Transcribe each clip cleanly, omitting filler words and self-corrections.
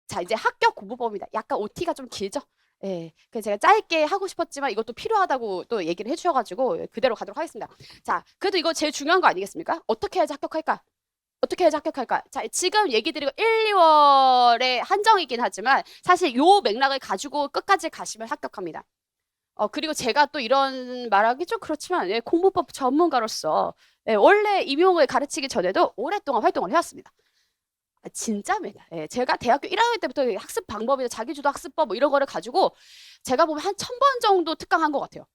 자, 이제 합격 공부법입니다. 약간 OT가 좀 길죠? 예. 그래서 제가 짧게 하고 싶었지만 이것도 필요하다고 또 얘기를 해주셔가지고 그대로 가도록 하겠습니다. 자, 그래도 이거 제일 중요한 거 아니겠습니까? 어떻게 해야지 합격할까? 어떻게 해야지 합격할까? 자, 지금 얘기 드리고 1, 2월에 한정이긴 하지만 사실 요 맥락을 가지고 끝까지 가시면 합격합니다. 그리고 제가 또 이런 말하기 좀 그렇지만, 예, 공부법 전문가로서, 예, 원래 임용을 가르치기 전에도 오랫동안 활동을 해왔습니다. 진짜입니다. 예, 제가 대학교 1학년 때부터 학습 방법이나 자기주도 학습법 뭐 이런 거를 가지고 제가 보면 한 1000번 정도 특강한 것 같아요.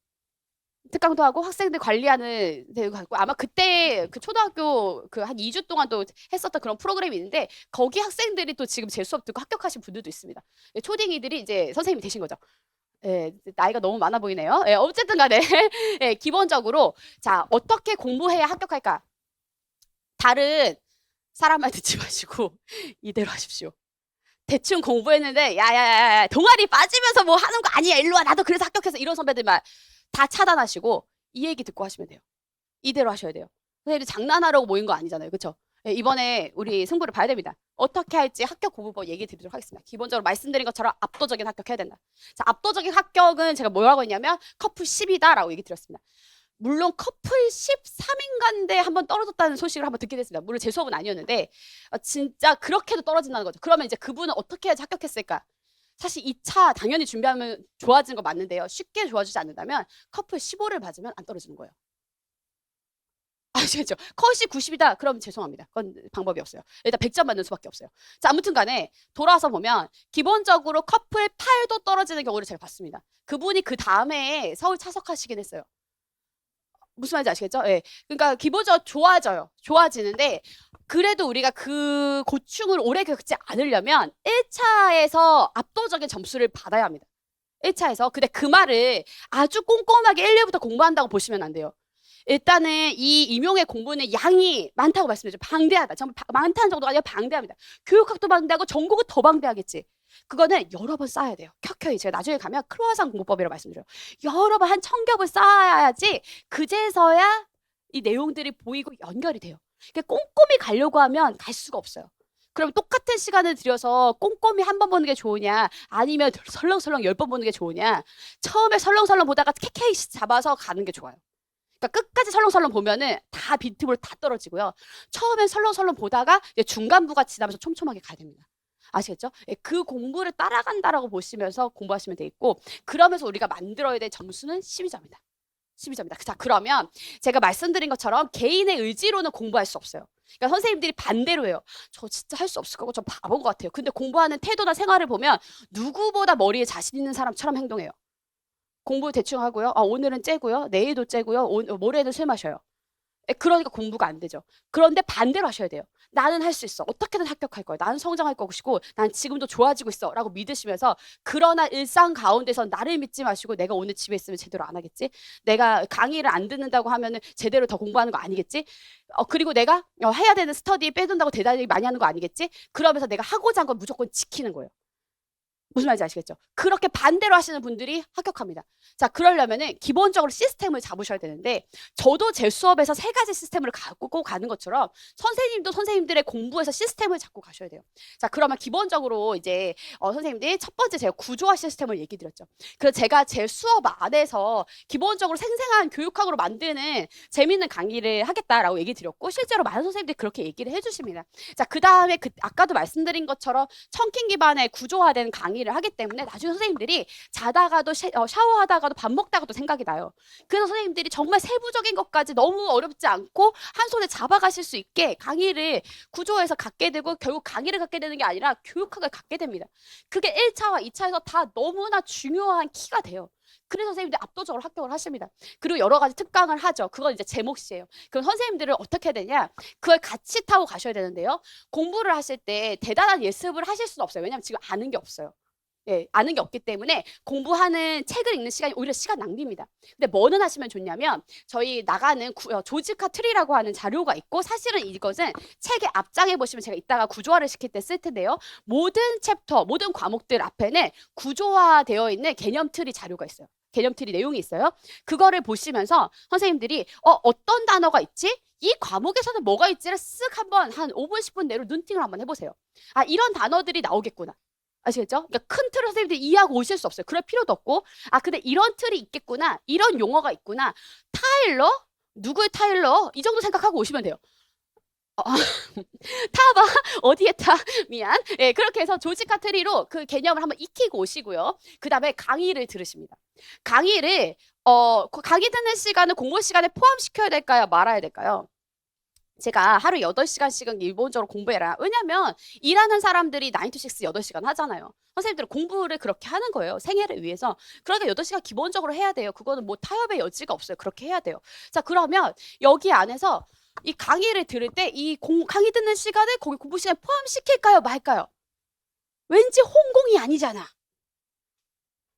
특강도 하고 학생들 관리하는 데도 가고 아마 그때 그 초등학교 그 한 2주 동안 또 했었던 그런 프로그램이 있는데 거기 학생들이 또 지금 제 수업 듣고 합격하신 분들도 있습니다. 예, 초딩이들이 이제 선생님이 되신 거죠. 예, 나이가 너무 많아 보이네요. 예, 어쨌든 간에 예, 기본적으로 자, 어떻게 공부해야 합격할까? 다른 사람 말 듣지 마시고 이대로 하십시오. 대충 공부했는데 야야야 동아리 빠지면서 뭐 하는 거 아니야. 일로 와. 나도 그래서 합격해서 이런 선배들 말 다 차단하시고 이 얘기 듣고 하시면 돼요. 이대로 하셔야 돼요. 선생님이 장난하려고 모인 거 아니잖아요. 그렇죠? 예, 이번에 우리 승부를 봐야 됩니다. 어떻게 할지 합격 공부법 얘기 드리도록 하겠습니다. 기본적으로 말씀드린 것처럼 압도적인 합격해야 된다. 자, 압도적인 합격은 제가 뭐라고 했냐면 커플 10이다라고 얘기 드렸습니다. 물론 커플 13인가인데 한번 떨어졌다는 소식을 한번 듣게 됐습니다. 물론 제 수업은 아니었는데 진짜 그렇게도 떨어진다는 거죠. 그러면 이제 그분은 어떻게 해야지 합격했을까? 사실 2차 당연히 준비하면 좋아지는 거 맞는데요. 쉽게 좋아지지 않는다면 커플 15를 받으면 안 떨어지는 거예요. 아시겠죠? 컷이 90이다. 그럼 죄송합니다. 그건 방법이 없어요. 일단 100점 받는 수밖에 없어요. 자, 아무튼 간에 돌아와서 보면 기본적으로 커플 8도 떨어지는 경우를 제가 봤습니다. 그분이 그 다음에 서울 차석하시긴 했어요. 무슨 말인지 아시겠죠? 예. 그러니까 기본적으로 좋아져요. 좋아지는데 그래도 우리가 그 고충을 오래 겪지 않으려면 1차에서 압도적인 점수를 받아야 합니다. 1차에서. 근데 그 말을 아주 꼼꼼하게 1, 2부터 공부한다고 보시면 안 돼요. 일단은 이 임용의 공부는 양이 많다고 말씀드렸죠. 방대하다. 정말 많다는 정도가 아니라 방대합니다. 교육학도 방대하고 전국은 더 방대하겠지. 그거는 여러 번 쌓아야 돼요. 켜켜이. 제가 나중에 가면 크로아상 공부법이라고 말씀드려요. 여러 번 한 1000겹을 쌓아야지 그제서야 이 내용들이 보이고 연결이 돼요. 꼼꼼히 가려고 하면 갈 수가 없어요. 그럼 똑같은 시간을 들여서 꼼꼼히 한 번 보는 게 좋으냐 아니면 설렁설렁 10번 보는 게 좋으냐. 처음에 설렁설렁 보다가 캐캐이 잡아서 가는 게 좋아요. 그러니까 끝까지 설렁설렁 보면은 다 빈틈으로 다 떨어지고요. 처음엔 설렁설렁 보다가 이제 중간부가 지나면서 촘촘하게 가야 됩니다. 아시겠죠? 예, 그 공부를 따라간다라고 보시면서 공부하시면 돼 있고 그러면서 우리가 만들어야 될 점수는 12점이다. 12점이다. 자, 그러면 제가 말씀드린 것처럼 개인의 의지로는 공부할 수 없어요. 그러니까 선생님들이 반대로 해요. 저 진짜 할 수 없을 거고 저 바본 것 같아요. 근데 공부하는 태도나 생활을 보면 누구보다 머리에 자신 있는 사람처럼 행동해요. 공부 대충 하고요. 오늘은 째고요. 내일도 째고요. 모레는 술 마셔요. 그러니까 공부가 안 되죠. 그런데 반대로 하셔야 돼요. 나는 할 수 있어. 어떻게든 합격할 거야. 나는 성장할 것이고 난 지금도 좋아지고 있어. 라고 믿으시면서 그러나 일상 가운데서 나를 믿지 마시고 내가 오늘 집에 있으면 제대로 안 하겠지? 내가 강의를 안 듣는다고 하면은 제대로 더 공부하는 거 아니겠지? 그리고 내가 해야 되는 스터디 빼둔다고 대단히 많이 하는 거 아니겠지? 그러면서 내가 하고자 한 건 무조건 지키는 거예요. 무슨 말인지 아시겠죠? 그렇게 반대로 하시는 분들이 합격합니다. 자, 그러려면은 기본적으로 시스템을 잡으셔야 되는데 저도 제 수업에서 3가지 시스템을 갖고 가는 것처럼 선생님도 선생님들의 공부에서 시스템을 잡고 가셔야 돼요. 자, 그러면 기본적으로 이제 선생님들이 첫 번째 제가 구조화 시스템을 얘기 드렸죠. 그래서 제가 제 수업 안에서 기본적으로 생생한 교육학으로 만드는 재밌는 강의를 하겠다라고 얘기 드렸고 실제로 많은 선생님들이 그렇게 얘기를 해주십니다. 자, 그 다음에 아까도 말씀드린 것처럼 청킹 기반의 구조화된 강의를 하기 때문에 나중에 선생님들이 자다가도 샤워하다가도 밥 먹다가도 생각이 나요. 그래서 선생님들이 정말 세부적인 것까지 너무 어렵지 않고 한 손에 잡아가실 수 있게 강의를 구조해서 갖게 되고 결국 강의를 갖게 되는 게 아니라 교육학을 갖게 됩니다. 그게 1차와 2차에서 다 너무나 중요한 키가 돼요. 그래서 선생님들이 압도적으로 합격을 하십니다. 그리고 여러 가지 특강을 하죠. 그건 이제 제 몫이에요. 그럼 선생님들은 어떻게 해야 되냐? 그걸 같이 타고 가셔야 되는데요. 공부를 하실 때 대단한 예습을 하실 수는 없어요. 왜냐하면 지금 아는 게 없어요. 예, 아는 게 없기 때문에 공부하는 책을 읽는 시간이 오히려 시간 낭비입니다. 근데 뭐는 하시면 좋냐면 저희 나가는 조직화 트리라고 하는 자료가 있고 사실은 이것은 책의 앞장에 보시면 제가 이따가 구조화를 시킬 때 쓸 텐데요. 모든 챕터, 모든 과목들 앞에는 구조화되어 있는 개념 트리 자료가 있어요. 개념 트리 내용이 있어요. 그거를 보시면서 선생님들이 어떤 단어가 있지? 이 과목에서는 뭐가 있지를 쓱 한번 한 5분, 10분 내로 눈팅을 한번 해보세요. 이런 단어들이 나오겠구나. 아시겠죠? 그러니까 큰 틀을 선생님들이 이해하고 오실 수 없어요. 그럴 필요도 없고, 아, 근데 이런 틀이 있겠구나. 이런 용어가 있구나. 타일러? 누구의 타일러? 이 정도 생각하고 오시면 돼요. 타봐. 어디에 타? 미안. 예, 그렇게 해서 조직화 트리로 그 개념을 한번 익히고 오시고요. 그 다음에 강의를 들으십니다. 강의를, 강의 듣는 시간을 공부 시간에 포함시켜야 될까요? 말아야 될까요? 제가 하루 8시간씩은 기본적으로 공부해라. 왜냐면 일하는 사람들이 9 to 6 8시간 하잖아요. 선생님들은 공부를 그렇게 하는 거예요. 생애를 위해서. 그러니까 8시간 기본적으로 해야 돼요. 그거는 뭐 타협의 여지가 없어요. 그렇게 해야 돼요. 자, 그러면 여기 안에서 이 강의를 들을 때 이 강의 듣는 시간을 거기 공부 시간에 포함시킬까요? 말까요? 왠지 홍공이 아니잖아.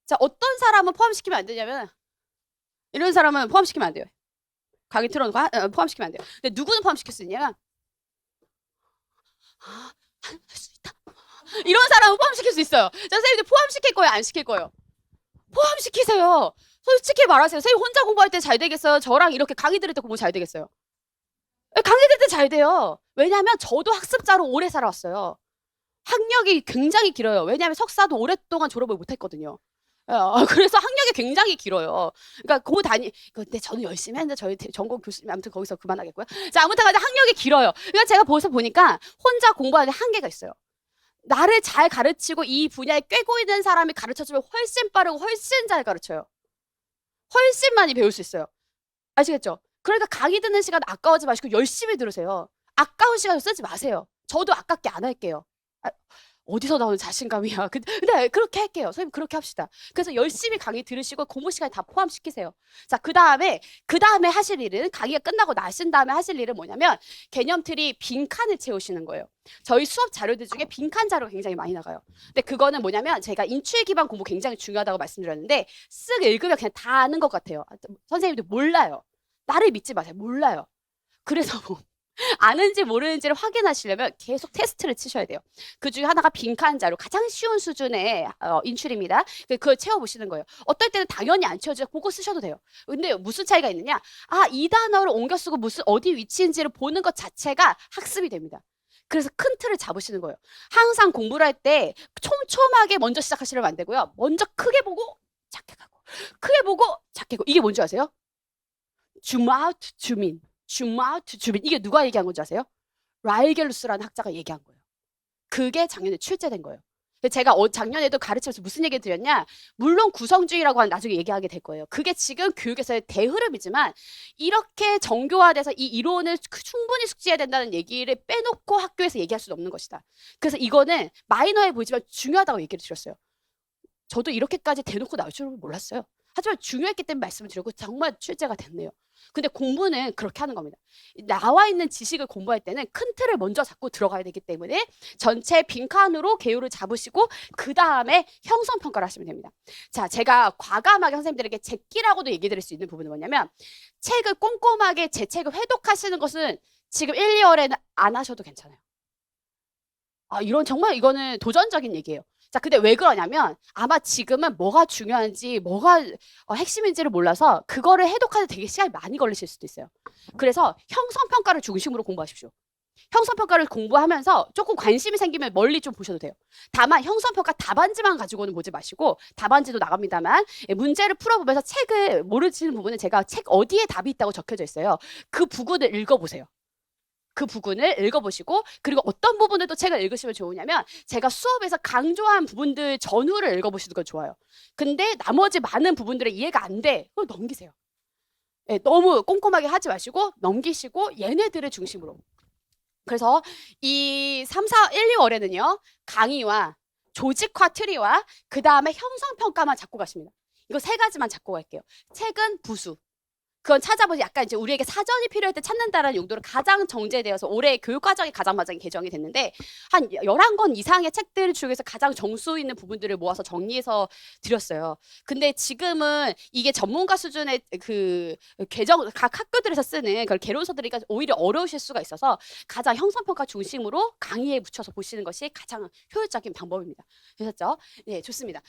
자, 어떤 사람은 포함시키면 안 되냐면 이런 사람은 포함시키면 안 돼요. 강의 틀어놓고 포함시키면 안 돼요. 근데 누구는 포함시킬 수 있냐면 할 수 있다. 이런 사람은 포함시킬 수 있어요. 자, 선생님들 포함시킬 거예요? 안 시킬 거예요? 포함시키세요. 솔직히 말하세요. 선생님 혼자 공부할 때 잘 되겠어요? 저랑 이렇게 강의 들을 때 공부 잘 되겠어요? 강의 들을 때 잘 돼요. 왜냐하면 저도 학습자로 오래 살아왔어요. 학력이 굉장히 길어요. 왜냐하면 석사도 오랫동안 졸업을 못했거든요. 그래서 학력이 굉장히 길어요. 그러니까 근데 저는 열심히 했는데 저희 전공 교수님 아무튼 거기서 그만하겠고요. 자, 아무튼 간에 학력이 길어요. 그러니까 제가 벌써 보니까 혼자 공부하는 한계가 있어요. 나를 잘 가르치고 이 분야에 꿰고 있는 사람이 가르쳐주면 훨씬 빠르고 훨씬 잘 가르쳐요. 훨씬 많이 배울 수 있어요. 아시겠죠? 그러니까 강의 듣는 시간 아까워하지 마시고 열심히 들으세요. 아까운 시간 쓰지 마세요. 저도 아깝게 안 할게요. 어디서 나오는 자신감이야. 근데 그렇게 할게요. 선생님 그렇게 합시다. 그래서 열심히 강의 들으시고 공부 시간에 다 포함시키세요. 자, 그 다음에 하실 일은 강의가 끝나고 나신 다음에 하실 일은 뭐냐면 개념틀이 빈칸을 채우시는 거예요. 저희 수업 자료들 중에 빈칸 자료가 굉장히 많이 나가요. 근데 그거는 뭐냐면 제가 인출 기반 공부 굉장히 중요하다고 말씀드렸는데 쓱 읽으면 그냥 다 아는 것 같아요. 선생님들 몰라요. 나를 믿지 마세요. 몰라요. 그래서 뭐 아는지 모르는지를 확인하시려면 계속 테스트를 치셔야 돼요. 그 중에 하나가 빈칸 자료, 가장 쉬운 수준의 인출입니다. 그걸 채워보시는 거예요. 어떨 때는 당연히 안 채워져요. 그거 쓰셔도 돼요. 근데 무슨 차이가 있느냐? 아, 이 단어를 옮겨 쓰고 무슨 어디 위치인지를 보는 것 자체가 학습이 됩니다. 그래서 큰 틀을 잡으시는 거예요. 항상 공부를 할 때 촘촘하게 먼저 시작하시려면 안 되고요. 먼저 크게 보고 작게 가고, 크게 보고 작게 가고. 이게 뭔지 아세요? zoom out, zoom in. zoom out, zoom in. 이게 누가 얘기한 건지 아세요? 라일겔루스라는 학자가 얘기한 거예요. 그게 작년에 출제된 거예요. 제가 작년에도 가르치면서 무슨 얘기 드렸냐? 물론 구성주의라고 하는 나중에 얘기하게 될 거예요. 그게 지금 교육에서의 대흐름이지만 이렇게 정교화돼서 이 이론을 충분히 숙지해야 된다는 얘기를 빼놓고 학교에서 얘기할 수는 없는 것이다. 그래서 이거는 마이너해 보이지만 중요하다고 얘기를 드렸어요. 저도 이렇게까지 대놓고 나올 줄은 몰랐어요. 하지만 중요했기 때문에 말씀을 드렸고 정말 출제가 됐네요. 근데 공부는 그렇게 하는 겁니다. 나와 있는 지식을 공부할 때는 큰 틀을 먼저 잡고 들어가야 되기 때문에 전체 빈칸으로 개요를 잡으시고 그 다음에 형성평가를 하시면 됩니다. 자, 제가 과감하게 선생님들에게 제끼라고도 얘기 드릴 수 있는 부분은 뭐냐면 책을 꼼꼼하게 제 책을 회독하시는 것은 지금 1, 2월에는 안 하셔도 괜찮아요. 정말 이거는 도전적인 얘기예요. 자, 근데 왜 그러냐면 아마 지금은 뭐가 중요한지 뭐가 핵심인지를 몰라서 그거를 해독하는데 되게 시간이 많이 걸리실 수도 있어요. 그래서 형성평가를 중심으로 공부하십시오. 형성평가를 공부하면서 조금 관심이 생기면 멀리 좀 보셔도 돼요. 다만 형성평가 답안지만 가지고는 보지 마시고 답안지도 나갑니다만 문제를 풀어보면서 책을 모르시는 부분은 제가 책 어디에 답이 있다고 적혀져 있어요. 그 부분을 읽어보세요. 그 부분을 읽어보시고 그리고 어떤 부분을 또 책을 읽으시면 좋으냐면 제가 수업에서 강조한 부분들 전후를 읽어보시는 건 좋아요. 근데 나머지 많은 부분들이 이해가 안 돼. 그걸 넘기세요. 네, 너무 꼼꼼하게 하지 마시고 넘기시고 얘네들을 중심으로. 그래서 이 3, 4, 1, 2월에는요. 강의와 조직화 트리와 그 다음에 형성평가만 잡고 가십니다. 이거 3가지만 잡고 갈게요. 책은 부수. 그건 찾아보지 약간 이제 우리에게 사전이 필요할 때 찾는다라는 용도로 가장 정제되어서 올해 교육과정이 가장 마지막에 개정이 됐는데 한 11권 이상의 책들 중에서 가장 정수 있는 부분들을 모아서 정리해서 드렸어요. 근데 지금은 이게 전문가 수준의 그 각 학교들에서 쓰는 그런 개론서들이니까 오히려 어려우실 수가 있어서 가장 형성평가 중심으로 강의에 묻혀서 보시는 것이 가장 효율적인 방법입니다. 되셨죠? 네, 좋습니다.